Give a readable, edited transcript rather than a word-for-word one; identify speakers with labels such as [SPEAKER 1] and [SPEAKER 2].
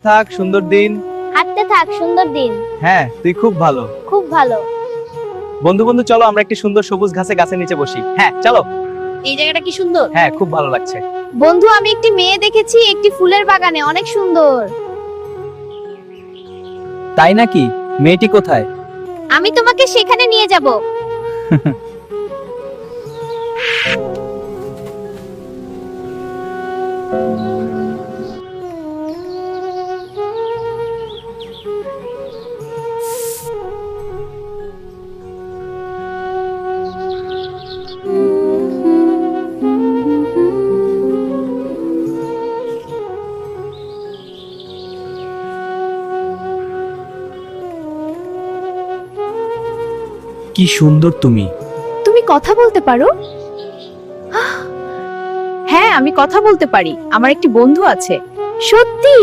[SPEAKER 1] থাক সুন্দর দিন।
[SPEAKER 2] হাঁটতে থাক সুন্দর দিন।
[SPEAKER 1] হ্যাঁ তুই খুব ভালো।
[SPEAKER 2] খুব ভালো।
[SPEAKER 1] বন্ধু বন্ধু চলো আমরা একটি সুন্দর সবুজ গাছের নিচে বসি। হ্যাঁ চলো।
[SPEAKER 2] এই জায়গাটা কি সুন্দর।
[SPEAKER 1] হ্যাঁ খুব ভালো লাগছে।
[SPEAKER 2] বন্ধু আমি একটি মেয়ে দেখেছি একটি ফুলের বাগানে, অনেক সুন্দর।
[SPEAKER 1] তাই নাকি? মেয়েটি কোথায়?
[SPEAKER 2] আমি তোমাকে সেখানে নিয়ে যাব।
[SPEAKER 1] কি সুন্দর তুমি।
[SPEAKER 2] তুমি কথা বলতে পারো? হ্যাঁ আমি কথা বলতে পারি, আমার একটি বন্ধু আছে। সত্যি?